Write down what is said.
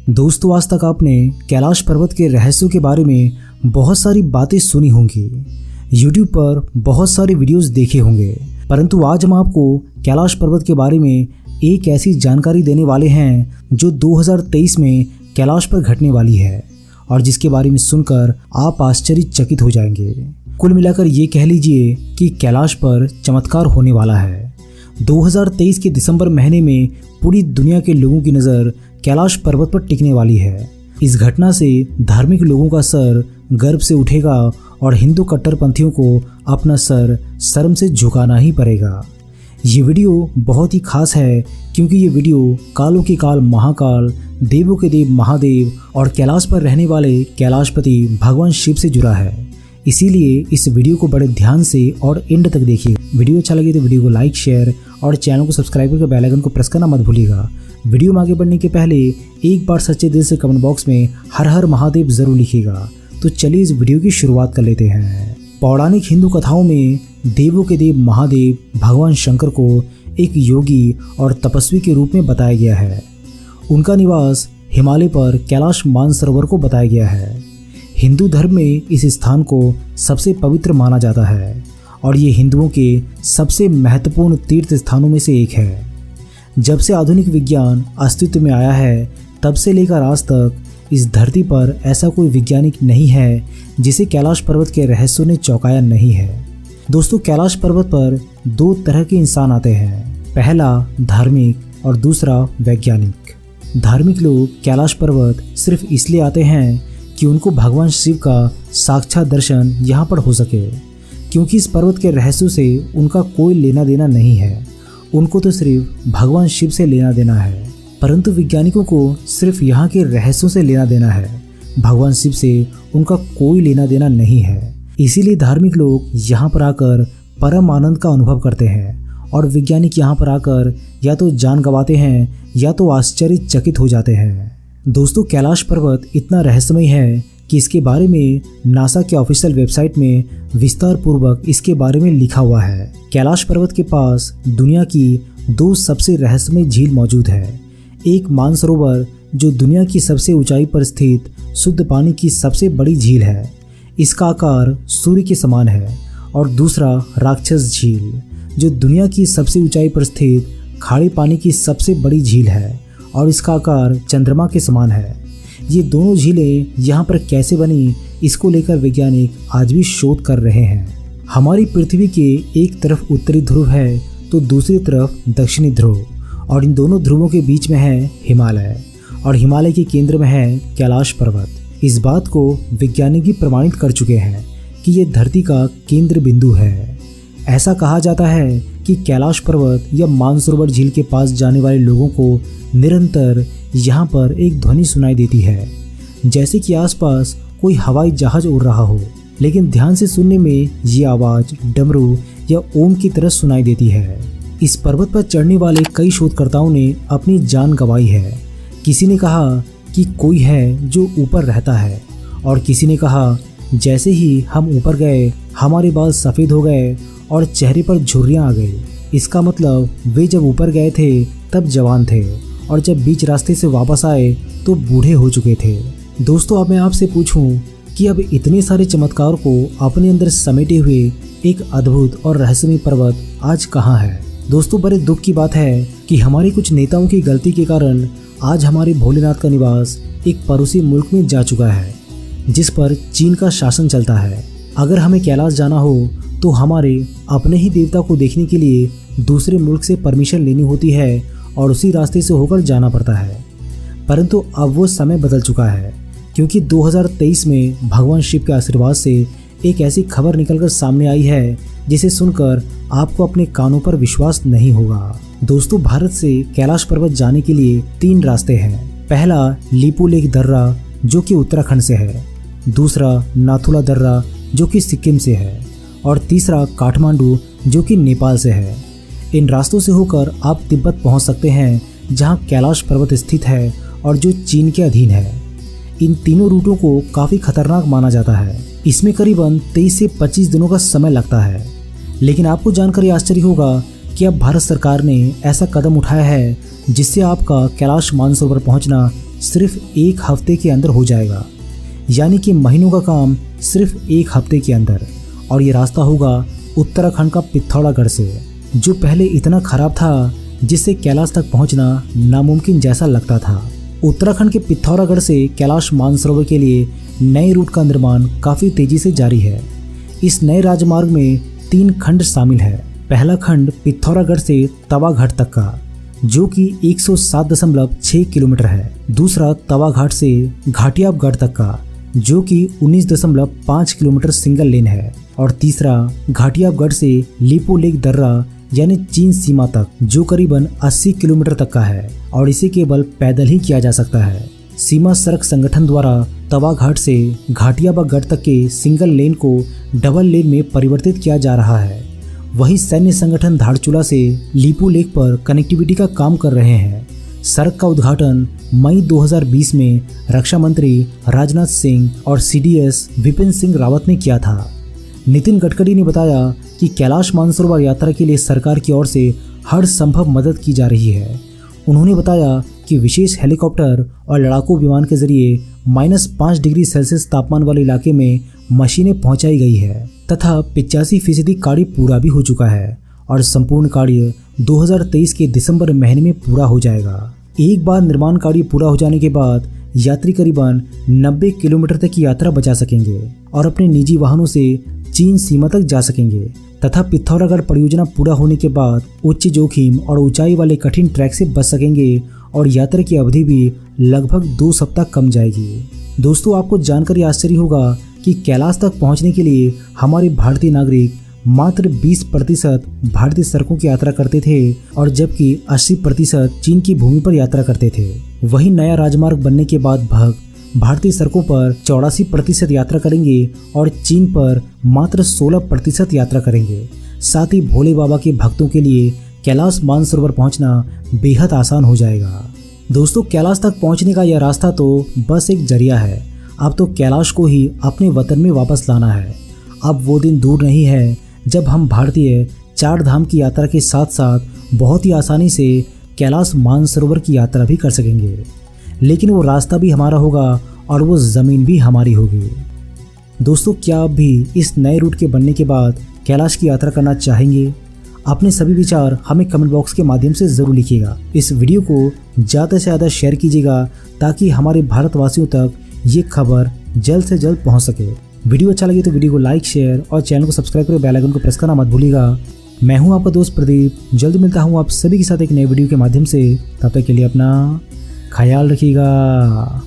दोस्तों, आज तक आपने कैलाश पर्वत के रहस्यों के बारे में बहुत सारी बातें सुनी होंगी, YouTube पर बहुत सारे वीडियोस देखे होंगे, परंतु आज हम आपको कैलाश पर्वत के बारे में एक ऐसी जानकारी देने वाले हैं जो 2023 में कैलाश पर घटने वाली है और जिसके बारे में सुनकर आप आश्चर्यचकित हो जाएंगे। कुल मिलाकर ये कह लीजिए कि कैलाश पर चमत्कार होने वाला है। 2023 के दिसंबर महीने में पूरी दुनिया के लोगों की नज़र कैलाश पर्वत पर टिकने वाली है। इस घटना से धार्मिक लोगों का सर गर्व से उठेगा और हिंदू कट्टरपंथियों को अपना सर शर्म से झुकाना ही पड़ेगा। ये वीडियो बहुत ही खास है क्योंकि ये वीडियो कालों के काल महाकाल, देवों के देव महादेव और कैलाश पर रहने वाले कैलाशपति भगवान शिव से जुड़ा है। इसीलिए इस वीडियो को बड़े ध्यान से और एंड तक देखिए। वीडियो अच्छा लगे तो वीडियो को लाइक, शेयर और चैनल को सब्सक्राइब करके बेल आइकन को प्रेस करना मत भूलिएगा। वीडियो में आगे बढ़ने के पहले एक बार सच्चे दिल से कमेंट बॉक्स में हर हर महादेव जरूर लिखिएगा। तो चलिए इस वीडियो की शुरुआत कर लेते हैं। पौराणिक हिंदू कथाओं में देवों के देव महादेव भगवान शंकर को एक योगी और तपस्वी के रूप में बताया गया है। उनका निवास हिमालय पर कैलाश मानसरोवर को बताया गया है। हिंदू धर्म में इस स्थान को सबसे पवित्र माना जाता है और ये हिंदुओं के सबसे महत्वपूर्ण तीर्थ स्थानों में से एक है। जब से आधुनिक विज्ञान अस्तित्व में आया है तब से लेकर आज तक इस धरती पर ऐसा कोई वैज्ञानिक नहीं है जिसे कैलाश पर्वत के रहस्यों ने चौंकाया नहीं है। दोस्तों, कैलाश पर्वत पर दो तरह के इंसान आते हैं, पहला धार्मिक और दूसरा वैज्ञानिक। धार्मिक लोग कैलाश पर्वत सिर्फ इसलिए आते हैं कि उनको भगवान शिव का साक्षात दर्शन यहाँ पर हो सके, क्योंकि इस पर्वत के रहस्यों से उनका कोई लेना देना नहीं है। उनको तो सिर्फ भगवान शिव से लेना देना है, परंतु वैज्ञानिकों को सिर्फ यहाँ के रहस्यों से लेना देना है। भगवान शिव से उनका कोई लेना देना नहीं है। इसीलिए धार्मिक लोग यहाँ पर आकर परम आनंद का अनुभव करते हैं और वैज्ञानिक यहाँ पर आकर या तो जान गंवाते हैं या तो आश्चर्यचकित हो जाते हैं। दोस्तों, कैलाश पर्वत इतना रहस्यमय है कि इसके बारे में नासा के ऑफिशियल वेबसाइट में विस्तार पूर्वक इसके बारे में लिखा हुआ है। कैलाश पर्वत के पास दुनिया की दो सबसे रहस्यमय झील मौजूद है। एक मानसरोवर जो दुनिया की सबसे ऊंचाई पर स्थित शुद्ध पानी की सबसे बड़ी झील है, इसका आकार सूर्य के समान है, और दूसरा राक्षस झील जो दुनिया की सबसे ऊंचाई पर स्थित खारे पानी की सबसे बड़ी झील है और इसका आकार चंद्रमा के समान है। ये दोनों झीलें यहाँ पर कैसे बनी, इसको लेकर वैज्ञानिक आज भी शोध कर रहे हैं। हमारी पृथ्वी के एक तरफ उत्तरी ध्रुव है तो दूसरी तरफ दक्षिणी ध्रुव, और इन दोनों ध्रुवों के बीच में है हिमालय, और हिमालय के केंद्र में है कैलाश पर्वत। इस बात को वैज्ञानिक भी प्रमाणित कर चुके हैं कि ये धरती का केंद्र बिंदु है। ऐसा कहा जाता है कि कैलाश पर्वत या मानसरोवर झील के पास जाने वाले लोगों को निरंतर यहाँ पर एक ध्वनि सुनाई देती है, जैसे कि आसपास कोई हवाई जहाज उड़ रहा हो, लेकिन ध्यान से सुनने में ये आवाज़ डमरू या ओम की तरह सुनाई देती है। इस पर्वत पर चढ़ने वाले कई शोधकर्ताओं ने अपनी जान गंवाई है। किसी ने कहा कि कोई है जो ऊपर रहता है, और किसी ने कहा जैसे ही हम ऊपर गए हमारे बाल सफ़ेद हो गए और चेहरे पर झुर्रियाँ आ गई। इसका मतलब वे जब ऊपर गए थे तब जवान थे और जब बीच रास्ते से वापस आए तो बूढ़े हो चुके थे। दोस्तों, अब मैं आपसे पूछूं कि अब इतने सारे चमत्कार को अपने अंदर समेटे हुए एक अद्भुत और रहस्यमय पर्वत आज कहाँ है। दोस्तों, बड़े दुख की बात है कि हमारे कुछ नेताओं की गलती के कारण आज हमारे भोलेनाथ का निवास एक पड़ोसी मुल्क में जा चुका है, जिस पर चीन का शासन चलता है। अगर हमें कैलाश जाना हो तो हमारे अपने ही देवता को देखने के लिए दूसरे मुल्क से परमिशन लेनी होती है और उसी रास्ते से होकर जाना पड़ता है। परंतु अब वो समय बदल चुका है, क्योंकि 2023 में भगवान शिव के आशीर्वाद से एक ऐसी खबर निकलकर सामने आई है जिसे सुनकर आपको अपने कानों पर विश्वास नहीं होगा। दोस्तों, भारत से कैलाश पर्वत जाने के लिए 3 रास्ते हैं। पहला लिपुलेख दर्रा जो कि उत्तराखंड से है, दूसरा नाथुला दर्रा जो कि सिक्किम से है, और तीसरा काठमांडू जो कि नेपाल से है। इन रास्तों से होकर आप तिब्बत पहुंच सकते हैं, जहां कैलाश पर्वत स्थित है और जो चीन के अधीन है। इन तीनों रूटों को काफ़ी खतरनाक माना जाता है। इसमें करीबन 23 से 25 दिनों का समय लगता है। लेकिन आपको जानकर ये आश्चर्य होगा कि कि अब भारत सरकार ने ऐसा कदम उठाया है जिससे आपका कैलाश मानसरोवर पहुंचना सिर्फ 1 हफ्ते के अंदर हो जाएगा, यानी कि महीनों का काम सिर्फ 1 हफ्ते के अंदर। और ये रास्ता होगा उत्तराखंड का पिथौरागढ़ से, जो पहले इतना खराब था जिससे कैलाश तक पहुंचना नामुमकिन जैसा लगता था। उत्तराखंड के पिथौरागढ़ से कैलाश मानसरोवर के लिए नए रूट का निर्माण काफ़ी तेजी से जारी है। इस नए राजमार्ग में 3 खंड शामिल है। पहला खंड पिथौरागढ़ से तवाघाट तक का, जो कि 107.6 किलोमीटर है। दूसरा तवाघाट से घाटियाबगढ़ तक का, जो कि 19.5 किलोमीटर सिंगल लेन है। और तीसरा घाटियाबगढ़ से लिपुलेख दर्रा यानी चीन सीमा तक, जो करीबन 80 किलोमीटर तक का है और इसे केवल पैदल ही किया जा सकता है। सीमा सड़क संगठन द्वारा तवाघाट से घाटियाबगढ़ तक के सिंगल लेन को डबल लेन में परिवर्तित किया जा रहा है। वहीं सैन्य संगठन धारचूला से लिपुलेख पर कनेक्टिविटी का काम कर रहे हैं। सड़क का उद्घाटन मई 2020 में रक्षा मंत्री राजनाथ सिंह और CDS विपिन सिंह रावत ने किया था। नितिन गडकरी ने बताया कि कैलाश मानसरोवर यात्रा के लिए सरकार की ओर से हर संभव मदद की जा रही है। उन्होंने बताया कि विशेष हेलीकॉप्टर और लड़ाकू विमान के जरिए -5 डिग्री सेल्सियस तापमान वाले इलाके में मशीनें पहुंचाई गई है तथा 85% कार्य पूरा भी हो चुका है और संपूर्ण कार्य 2023 के दिसंबर महीने में पूरा हो जाएगा। एक बार निर्माण कार्य पूरा हो जाने के बाद यात्री करीबन 90 किलोमीटर तक की यात्रा बचा सकेंगे और अपने निजी वाहनों से चीन सीमा तक जा सकेंगे तथा पिथौरागढ़ परियोजना पूरा होने के बाद उच्च जोखिम और ऊंचाई वाले कठिन ट्रैक से बच सकेंगे और यात्रा की अवधि भी लगभग 2 सप्ताह कम जाएगी। दोस्तों, आपको जानकर आश्चर्य होगा कि कैलाश तक पहुंचने के लिए हमारे भारतीय नागरिक मात्र 20% भारतीय सड़कों की यात्रा करते थे और जबकि 80% चीन की भूमि पर यात्रा करते थे। वहीं नया राजमार्ग बनने के बाद भक्त भारतीय सड़कों पर 84% यात्रा करेंगे और चीन पर मात्र 16% यात्रा करेंगे। साथ ही भोले बाबा के भक्तों के लिए कैलाश मानसरोवर पहुंचना बेहद आसान हो जाएगा। दोस्तों, कैलाश तक पहुंचने का यह रास्ता तो बस एक जरिया है। अब तो कैलाश को ही अपने वतन में वापस लाना है। अब वो दिन दूर नहीं है जब हम भारतीय 4 धाम की यात्रा के साथ साथ बहुत ही आसानी से कैलाश मानसरोवर की यात्रा भी कर सकेंगे। लेकिन वो रास्ता भी हमारा होगा और वो ज़मीन भी हमारी होगी। दोस्तों, क्या आप भी इस नए रूट के बनने के बाद कैलाश की यात्रा करना चाहेंगे? अपने सभी विचार हमें कमेंट बॉक्स के माध्यम से ज़रूर लिखिएगा। इस वीडियो को ज़्यादा से ज़्यादा शेयर कीजिएगा ताकि हमारे भारतवासियों तक ये खबर जल्द से जल्द पहुँच सके। वीडियो अच्छा लगे तो वीडियो को लाइक, शेयर और चैनल को सब्सक्राइब करके बेल आइकन को प्रेस करना मत भूलिएगा। मैं हूँ आपका दोस्त प्रदीप। जल्द मिलता हूँ आप सभी के साथ एक नए वीडियो के माध्यम से। तब तक के लिए अपना ख्याल रखिएगा।